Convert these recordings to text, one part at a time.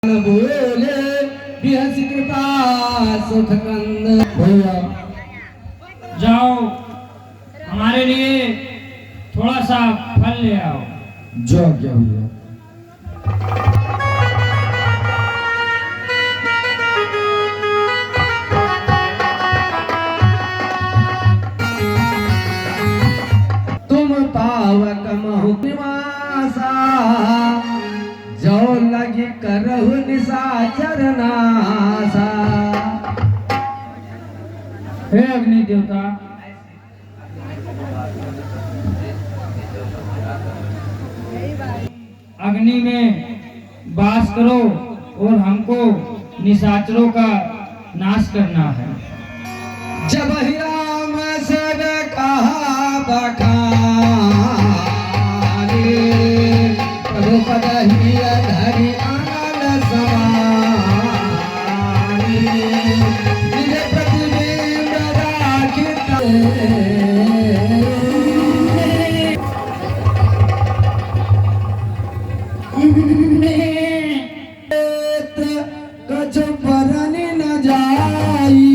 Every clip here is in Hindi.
बोले बिहस कृपा सुख कंद। भैया जाओ हमारे लिए थोड़ा सा फल ले आओ। जो क्या भैया। तुम पावक महु निवासा जो लगी करहु निशाचर नासा। हे अग्नि देवता, अग्नि में वास करो और हमको निशाचरों का नाश करना है। जब ही राम सब कहा बखानी प्रभु पद ही धरि आनंद समानी निज प्रतिबिंब राखित कछु परन न जाई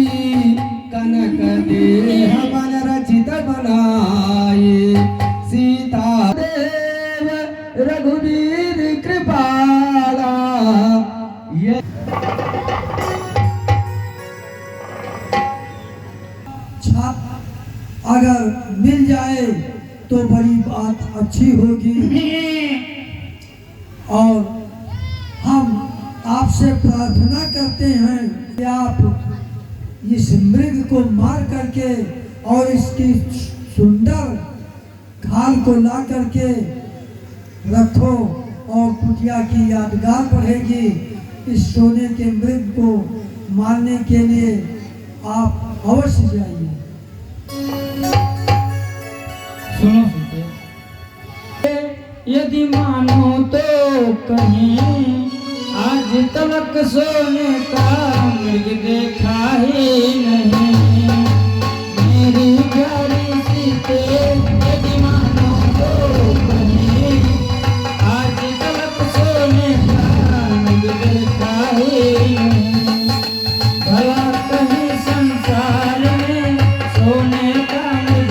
कनक देह मन रचित बनाई। सीता देव रघुवीर कृपाला ये छात्र अगर मिल जाए तो बड़ी बात अच्छी होगी। और हम आपसे प्रार्थना करते हैं कि आप इस मृग को मार करके और इसकी सुंदर खाल को ला करके रखो और कुटिया की यादगार बढ़ेगी। इस सोने के मृग को मारने के लिए आप अवश्य जाइए। सुनो सुनते, यदि मानो तो कहीं आज तक सोने का मृग देखा ही नहीं। मेरी प्यारी सीते, यदि मानो तो कहीं आज तक सोने का मृग देखा ही नहीं। भला कहीं संसार में सोने का मृग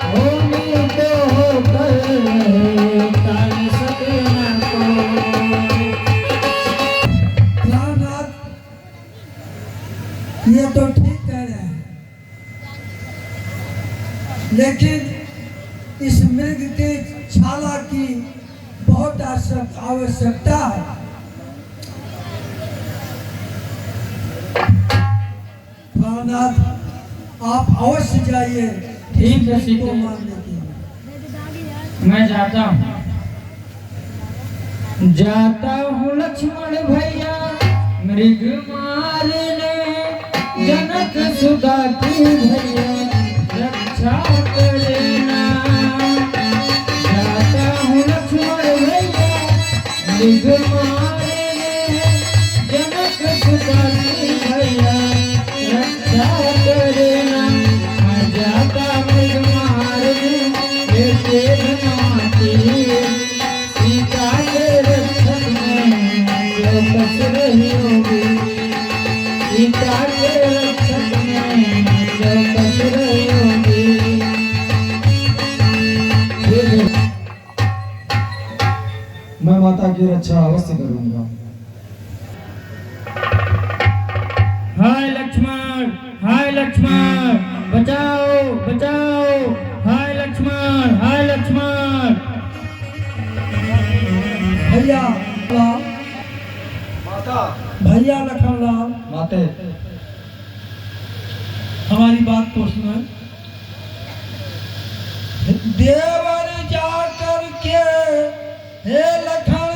हो मिल तो होकर ताल सके न कोई। प्राणनाथ, ये तो ठीक कह रहे हैं, लेकिन इस मृग के छाला की बहुत आवश्यकता है। प्राणनाथ, आप अवश्य जाइए ठीक है, इस मृग को ठीक है। मारने के लिए। मैं जाता हूँ, जाता हूँ लक्ष्मण भैया मृग मारने। जनक सुधा की भैया रक्षा करना। जाता हूँ लक्ष्मण भैया मृग मारने। जनक सुधा की भैया रक्षा करना। मैं जाता मृग मारने बेटे धनवाती। सीता के रक्षक में जो कस रही होगी। सीता के रक्षक में जो कस रही होगी। मैं माता की रक्षा अवश्य करूंगा। हाय लक्ष्मण, हाय लक्ष्मण, बचाओ बचाओ। हाय लक्ष्मण, हाय लक्ष्मण। भैया राम, माता भैया लखनलाल, माते हमारी बात को सुनो। देवर जा करके हे लखन,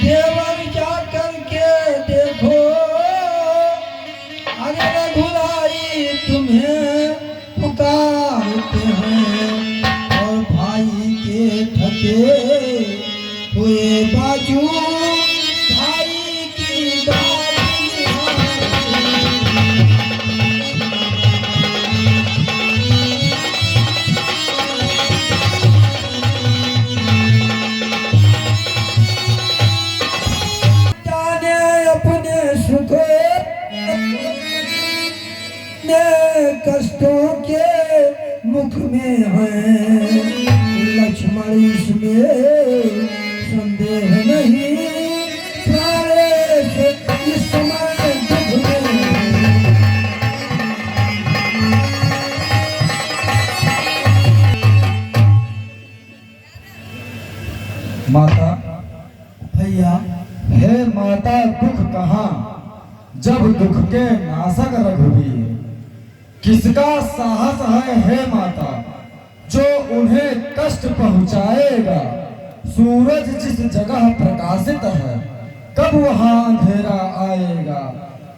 देवर जा करके देखो अरे रघुराई तुम्हें पुकारते हैं। और भाई के थके हुए बाजू भाई की बात निभाते। कष्टों के मुख में है लक्ष्मण, इसमें संदेह नहीं, प्राणेश इस समय दुख में है। माता, भैया हे माता, दुख कहाँ जब दुख के नाशक रघुवीर। किसका साहस है हे माता जो उन्हें कष्ट पहुंचाएगा। सूरज जिस जगह प्रकाशित है कब वहां अंधेरा आएगा।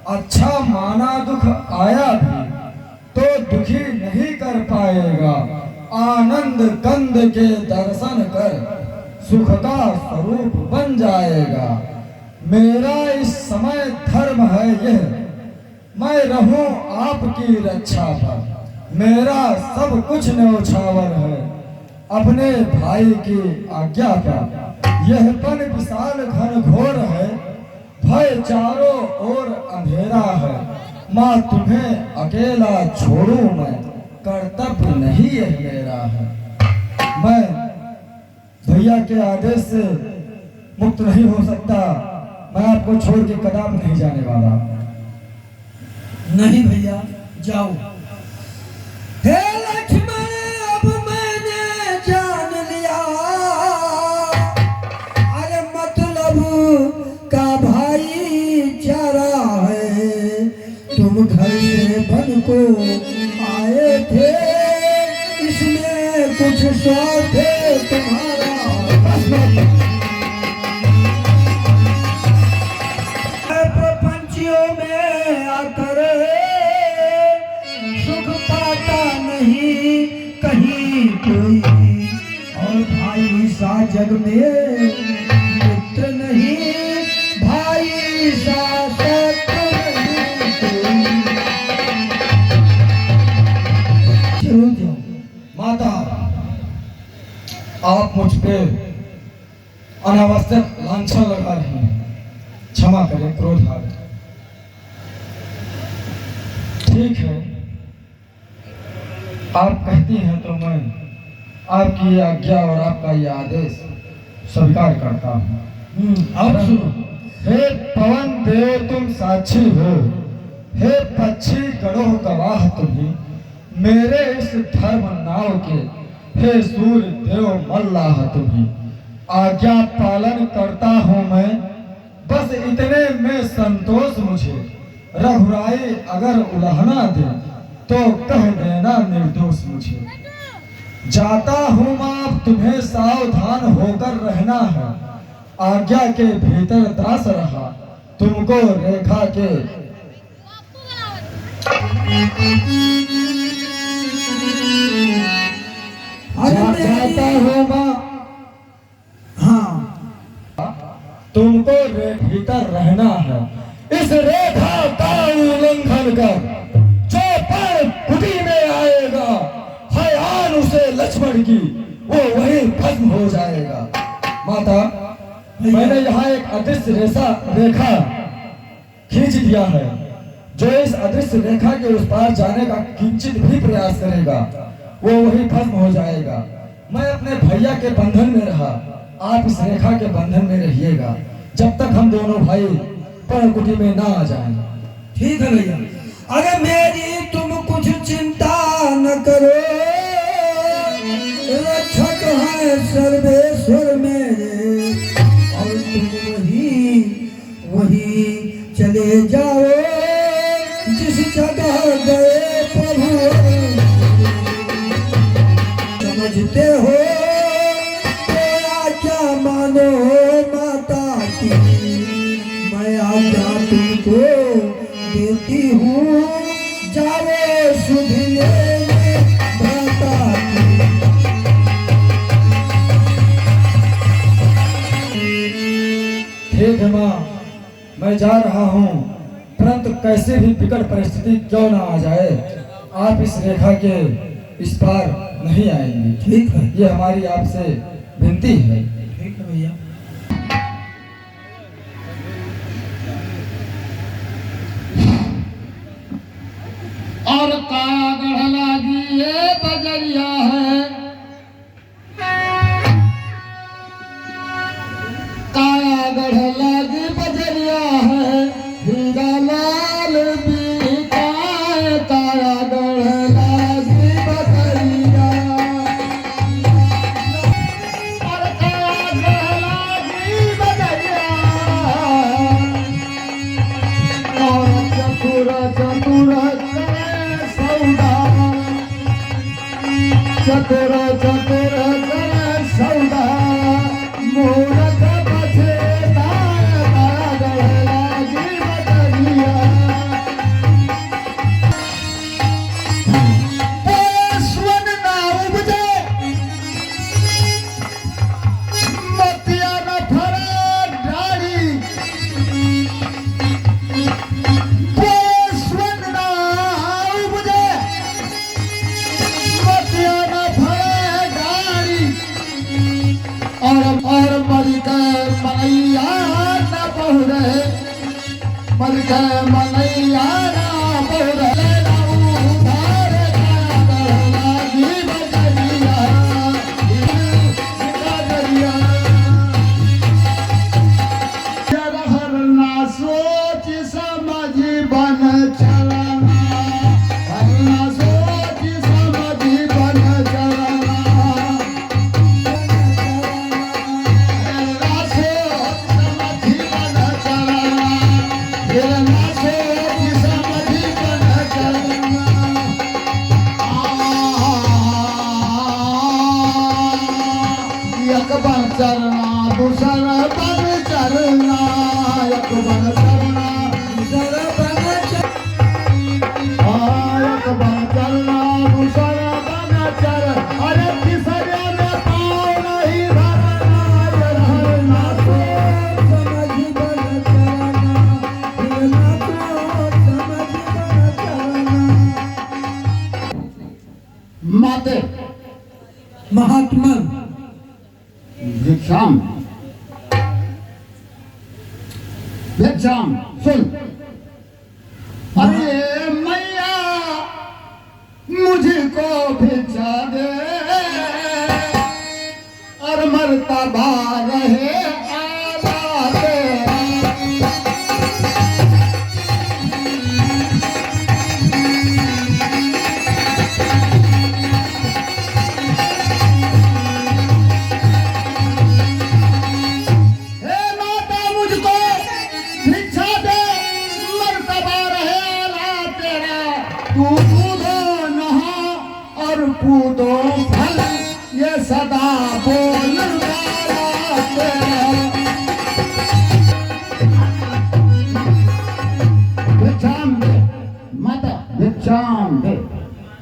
अच्छा माना दुख आया भी तो दुखी नहीं कर पाएगा। आनंद कंद के दर्शन कर सुख का स्वरूप बन जाएगा। मेरा इस समय धर्म है यह, मैं रहूं आपकी रक्षा पर। मेरा सब कुछ न्यौछावर है अपने भाई की आज्ञा पर। यह पन विशाल घन घोर है, भय चारों ओर अंधेरा है। माँ तुम्हें अकेला छोड़ूं मैं, कर्तव्य नहीं यह मेरा है। मैं भैया के आदेश से मुक्त नहीं हो सकता। मैं आपको छोड़ के कदम नहीं जाने वाला। नहीं भैया, जाओ। हे लक्ष्मण, अब मैंने जान लिया, अरे मतलब का भाईचारा है। तुम घर से बन को आए थे, इसमें कुछ स्वार्थ है तुम्हारा। प्रपंचियों में आकर सुख पाता नहीं कहीं कोई, और भाई सा जग में मित्र नहीं, भाई सा शत्रु नहीं कोई। चलो जाओ। माता, आप मुझ पे अनावश्यक लांछन लगा रही हैं। क्षमा करें, क्रोध आ गया। ठीक है, आप कहती हैं तो मैं आपकी आज्ञा और आपका ये आदेश स्वीकार करता हूँ। अब सुनो। हे पवन देव तुम साक्षी हो, हे पक्षी गणों गवाह तुम्ही, मेरे इस धर्म नाव के हे सूर्य देव मल्लाह तुम्ही। आज्ञा पालन करता हूँ मैं, बस इतने में संतोष मुझे। रघुराई अगर उलाहना दे तो कह देना निर्दोष मुझे। जाता हूँ माँ, तुम्हें सावधान होकर रहना है। आज्ञा के भीतर दास रहा, तुमको रेखा के जाता हूँ माँ। हाँ, तुमको भीतर रहना है। इस रेखा का उल्लंघन कर जो पर कुटी में आएगा, हयान उसे लक्ष्मण की, वो वही भस्म हो जाएगा। माता, मैंने यहाँ एक अदृश्य रेखा खींच दिया है। जो इस अदृश्य रेखा के उस पार जाने का किंचित भी प्रयास करेगा वो वही भस्म हो जाएगा। मैं अपने भैया के बंधन में रहा, आप इस रेखा के बंधन में रहिएगा जब तक हम दोनों भाई पर्णकुटी में ना आ जाएं। ठीक है भैया। अरे मेरी तुम कुछ चिंता न करो, रक्षक है सर्वेश्वर मेरे, और तुम वही चले जाओ जिस जगह गए प्रभु। समझते हो तो आज्ञा मानो माता की, मैं आज्ञा तुमको देती हूँ, जाओ सुध लेने भ्राता की। ठीक है माँ, मैं जा रहा हूँ, परंतु कैसे भी विकट परिस्थिति क्यों ना आ जाए, आप इस रेखा के इस पार नहीं आएंगे। ठीक है, ये हमारी आपसे विनती है। ठीक है भैया। और काया गढ़ लागी ये बजरिया है, काया गढ़ लागी बजरिया है, हीरा लाल बिकाए काया गढ़ लागी बजरिया। और काया गढ़ लागी बजरिया, और चतुर चतुर करे सौदा, चतुर चतुर करे सौदा, मूरख बचेता काया गढ़ लागी बजरिया। पेशवन ना उपजे, मोतिया न फरे डाली, पेशवन ना उपजे, मोतिया न फरे डाली, और मर गए मनैया न बहुरे, मर गए मनैया न बहुरे, उधार काया गढ़ लागी बजरिया, बजरिया। हर ना सोच समझ बन चलना, हर ना सोच समझ बन चलना, हर ना सोच समझ बन चलना, हर ना सोच समझ बन चलना। एक बन चलना दूसरा बन चलना, एक बन चलना दूसरा बन एक बन चलना दूसरा बन चल, अरे तीसरे में पाँव नहीं धरना, ये रहना समझ बन चलना, फिर ना तो समझ बन चलना। माते महात्मा भिक्षाम, भिक्षाम सुन, अरे मैया मुझको भिक्षा दे, और मर्तबा रहे आला तेरा। हे माता मुझको भिक्षा दे, मर्तबा रहे आला तेरा, तू कूदो नहा और कूदो फल, ये सदा बोल वाला तेरा। भिक्षाम दे माता, भिक्षाम दे।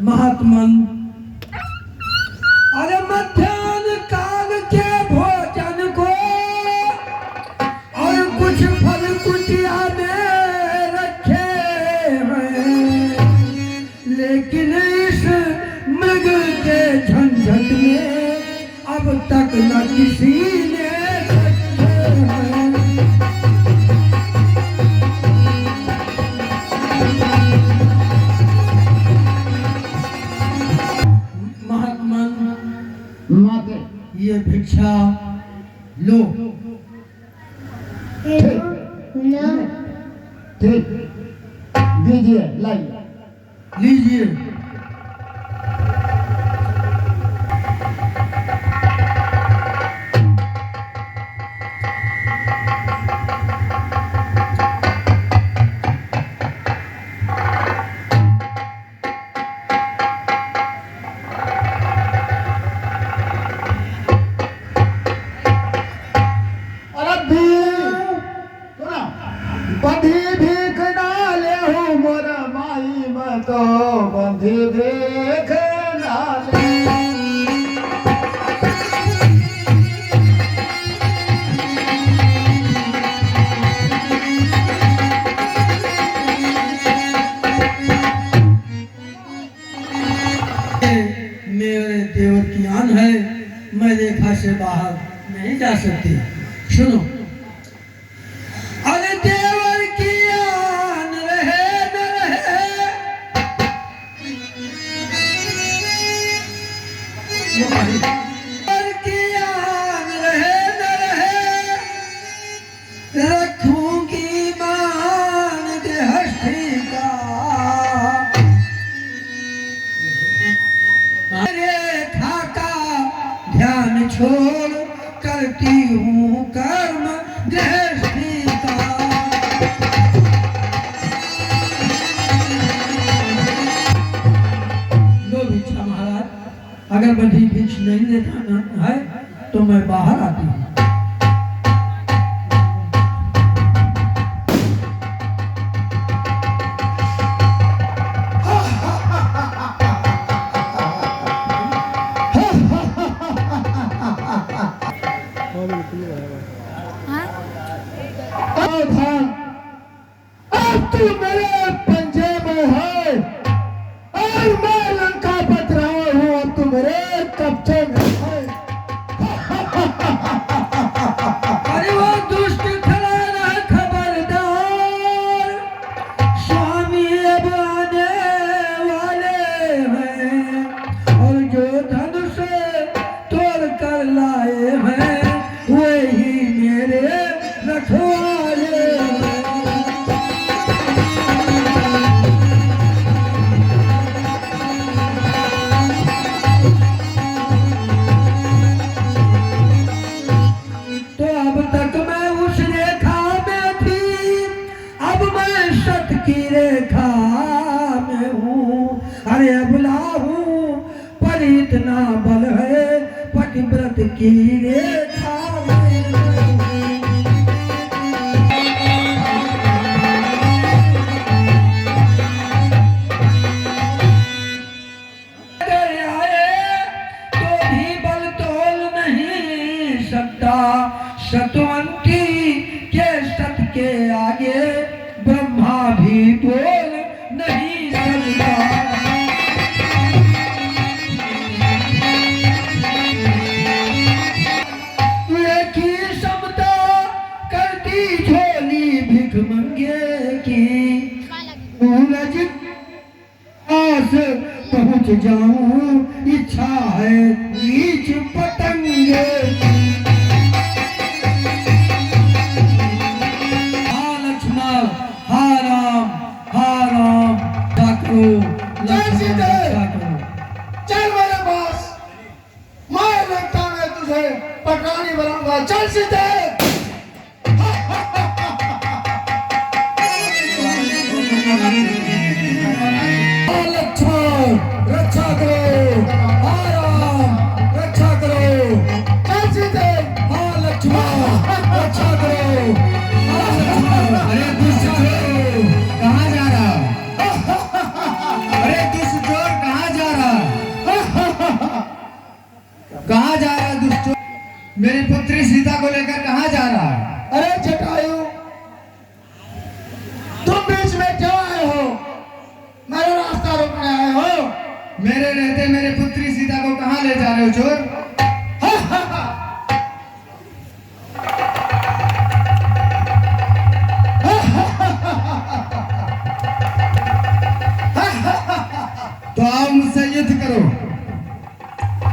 महात्मन, अरे मध्याह्न काल के भोजन को और कुछ फल कुटिया में रखे हैं, लेकिन इस मृग के झंझट में अब तक न किसी ने रखे हैं। महात्मन, माते ये भिक्षा लो। ठीक दीजिए, लाइए। लीजिए। अरे बंधी भीख डाले हो मोर माई में, तो बंधी भीख डाले। मेरे देवर की आन है, मैं रेखा से बाहर नहीं जा सकती। सुनो, अरे देवर की आन रहे न रहे, अगरबत्ती भिक्ष नहीं देता है तो मैं बाहर आती हूँ। अब तू मेरे पंजे में है और मैं लंका बच रहा हूँ, अब तू मेरे कब्जे में है। अरे वो दुष्ट खड़ा रहा खबरदार, स्वामी अब आने वाले हैं और जो धनुष तोड़ कर लाए हैं वही मेरे रखवाले हैं। तो अब तक मैं उस रेखा में थी, अब मैं सत की रेखा में हूँ। अरे अबला हूँ पर इतना बल है पतिव्रत की रेखा में हूँ। अगर आए तो भी बल तोल नहीं सकता, सतवंती के सत के आगे ब्रह्मा भी बोल नहीं सकता। एक ही समता करती झोली भिख मंगे की, उलझ आस पहुंच जाऊं इच्छा है नीच पतंगे की। हाँ लक्ष्मण हाँ राम डाकू चल मेरे पास, मैं लगता मैं तुझे पटरानी बनाऊंगा, चल सीधे। लक्ष्मण रक्षा करो, हाँ राम रक्षा करो, चल सीधे। हाँ लक्ष्मण रक्षा करो, हाँ लक्ष्मण। अरे दुष्ट चोर कहाँ जा रहा? अरे दुष्ट चोर कहाँ जा रहा? कहाँ जा रहा दुष्ट चोर? मेरी पुत्री सीता को लेकर कहाँ जा रहा है? अरे जटायु, तुम बीच में क्यों आए हो? मेरा रास्ता रोकने आए हो? मेरे रहते मेरे पुत्री सीता को कहाँ ले जा रहे हो चोर? तो आओ मुझसे युद्ध करो,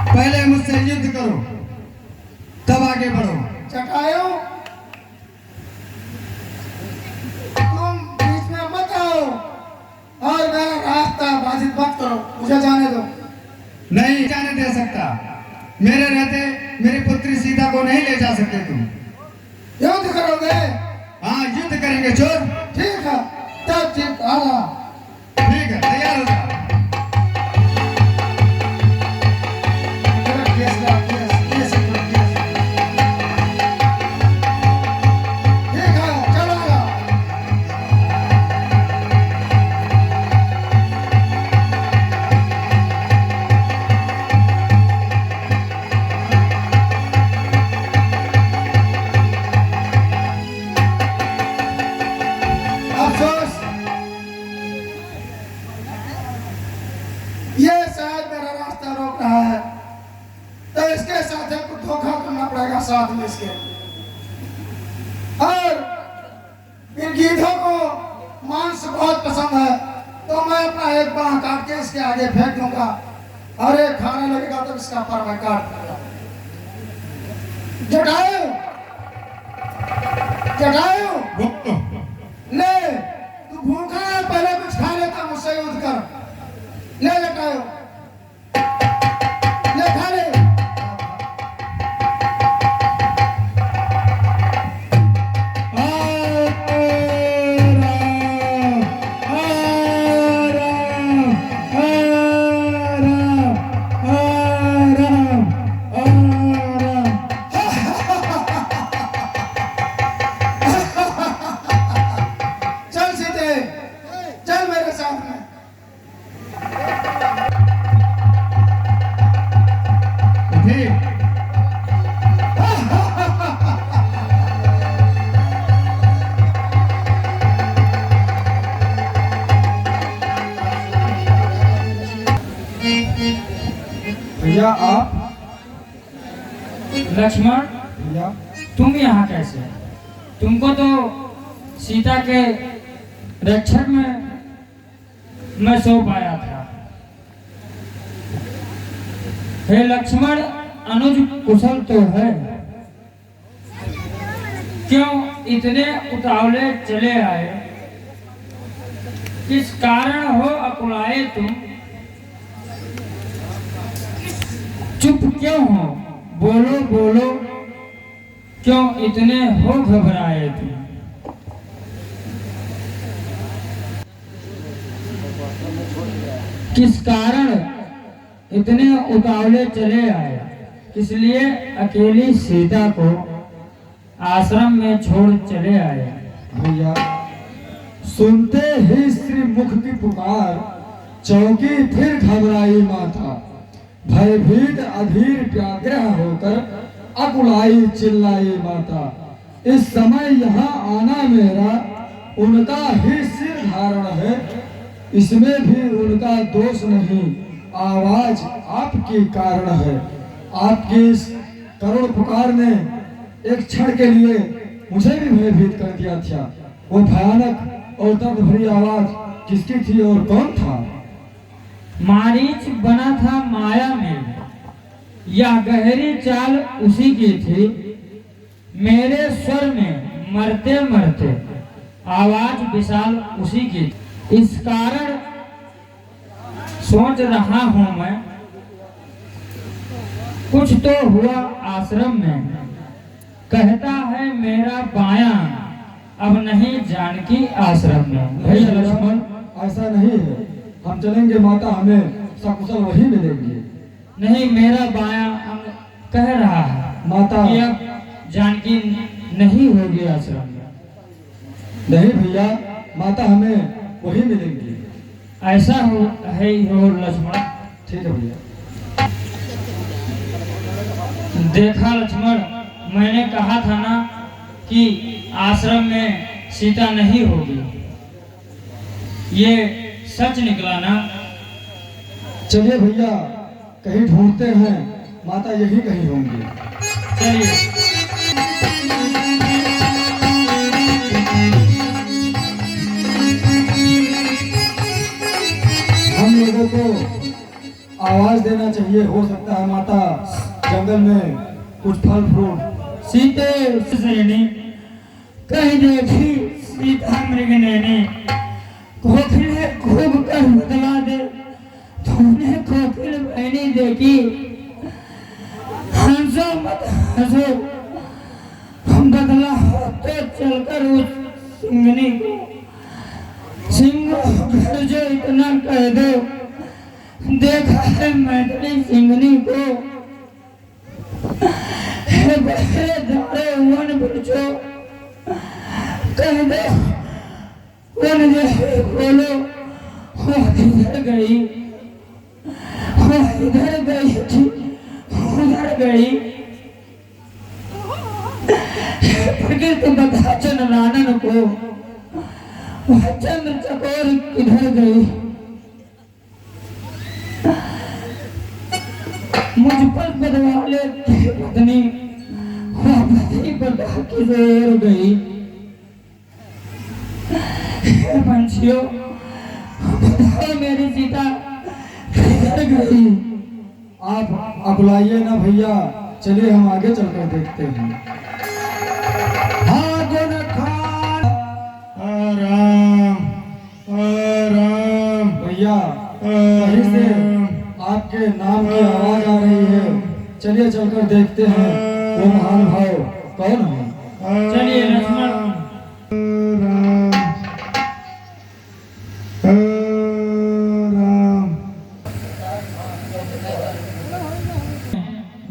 पहले मुझसे युद्ध करो तब आगे बढ़ो। जटायु, तुम बीच में मत आओ और मेरा रास्ता बाधित मत करो, मुझे जाने दो। नहीं जाने दे सकता, मेरे रहते मेरी पुत्री सीता को नहीं ले जा सकते तुम। युद्ध करोगे? हाँ युद्ध करेंगे चोर। ठीक है, तब ठीक आना। ठीक है, तैयार हो जा। ठीक है, चलो आओ। अफसोस, ये शायद मेरा रास्ता रोक रहा है, तो इसके साथ कुछ धोखा करना पड़ेगा साथ में इसके। और इन गीधों को मांस बहुत पसंद है, तो मैं अपना एक बाह काट के इसके आगे फेंक दूंगा और एक खाने लगेगा तो इसका पर मैं काट दूंगा। जटायु, जटायु, ले, तू भूखा है, पहले कुछ खा लेता, मुझसे युद्ध कर। ले जटायु, ले खा ले। भैया आप? लक्ष्मण, भैया तुम यहाँ कैसे? तुमको तो सीता के रक्षक में मैं सौंप आया था। हे लक्ष्मण, अनुज कुशल तो है, क्यों इतने उतावले चले आए? किस कारण हो अकुलाए तुम? चुप क्यों हो? बोलो बोलो, क्यों इतने हो घबराए तुम? किस कारण इतने उतावले चले आए? किस लिए अकेली सीता को आश्रम में छोड़ चले आए? भैया सुनते ही श्री मुख की पुकार, चौकी फिर घबराई माता, भयभीत अधीर व्याग्रह होकर अकुलाई चिल्लाई माता। इस समय यहाँ आना मेरा उनका ही सिर धारण है, इसमें भी उनका दोष नहीं, आवाज आपकी कारण है। आपकी इस करुण पुकार ने एक क्षण के लिए मुझे भी भयभीत कर दिया था। वो भयानक और दर्द भरी आवाज किसकी थी और कौन था? मारीच बना था माया में, यह गहरी चाल उसी की थी। मेरे स्वर में मरते मरते आवाज विशाल उसी की थी। इस कारण सोच रहा हूं मैं, कुछ तो हुआ आश्रम में। कहता है मेरा बायां, अब नहीं जानकी आश्रम में। भैया लक्ष्मण ऐसा नहीं है, हम चलेंगे माता, हमें सकुशल वही मिलेंगे। नहीं, मेरा बायां अंग कह रहा है माता कि अब जानकी नहीं होगी आश्रम में। नहीं भैया, माता हमें वही मिलेंगी। ऐसा हो लक्ष्मण। ठीक है भैया। देखा लक्ष्मण, मैंने कहा था ना कि आश्रम में सीता नहीं होगी, ये सच निकला ना। चलिए भैया, कहीं ढूंढते हैं, माता यही कहीं होंगी। चलिए। हम लोगों को आवाज देना चाहिए, हो सकता है माता जंगल में कुछ फल फ्रूट। सीते श्रेणी कहीं देखी सीता मृग नैनी, कोकिले खूब कर बदला दे, तुमने कोकिल बहनी देखी। हंसो मत हंसो, हम बदला होते चलकर उस सिंगनी को। सिंह घर जो इतना कह दो, देखा है मैथिली सिंगनी को। हे बहरे धारे वन बरचो, कह दो वन जो बोलो, वो इधर गई, वो इधर गई थी, उधर गई। प्रकृति बता चंद्रानन को, वह चंद्र चकोर किधर गई। मुझ पर बदवाले पत्नी, वह पति बता किधर गई। पंछियों बताओ मेरी सीता किधर गई। आप अकुलाइए ना भैया, चलिए हम आगे चलकर देखते हैं। भैया कहीं से आपके नाम की आवाज आ रही है, चलिए चलकर देखते हैं वो महान भाव कौन है। चलिए लक्ष्मण।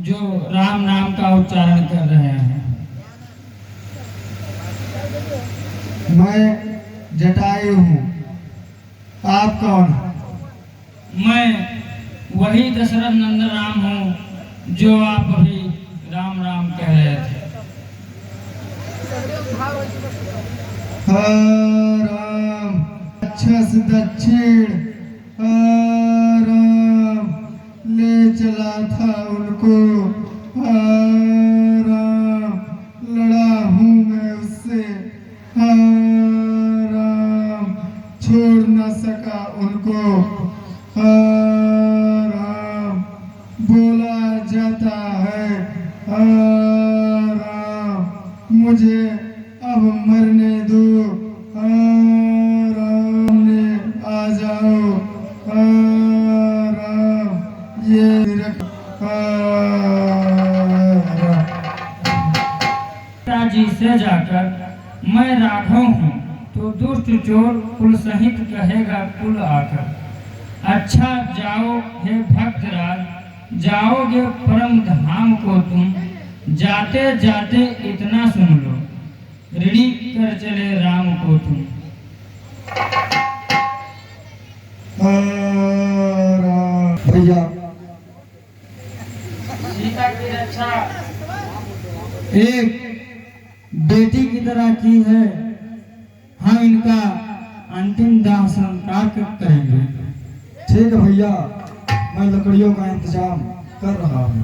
जो राम नाम का उच्चारण कर रहे हैं। मैं जटायु हूँ, आप कौन? मैं वही दशरथ नंदन राम हूँ जो आप अभी राम राम कह रहे थे। राम अच्छा से दक्षिण, राम ले चला था उनको। राम, लड़ा हूँ मैं उससे। राम, छोड़ न सका उनको। राम, बोला जाता है। राम, मुझे अब मरने दो। राम ने आ जाओ। राम, ये रख। पिताजी से जाकर मैं राघव हूँ तो दुष्ट चोर कुल सहित कहेगा कुल आकर। अच्छा जाओ हे भक्तराज, जाओगे परम धाम को तुम। जाते जाते इतना सुन लो, ऋणी कर चले राम को तुम। भैया सीता की रक्षा एक बेटी की तरह की है। हम इनका अंतिम दाह संस्कार करेंगे। ठीक है भैया, मैं लकड़ियों का इंतजाम कर रहा हूँ।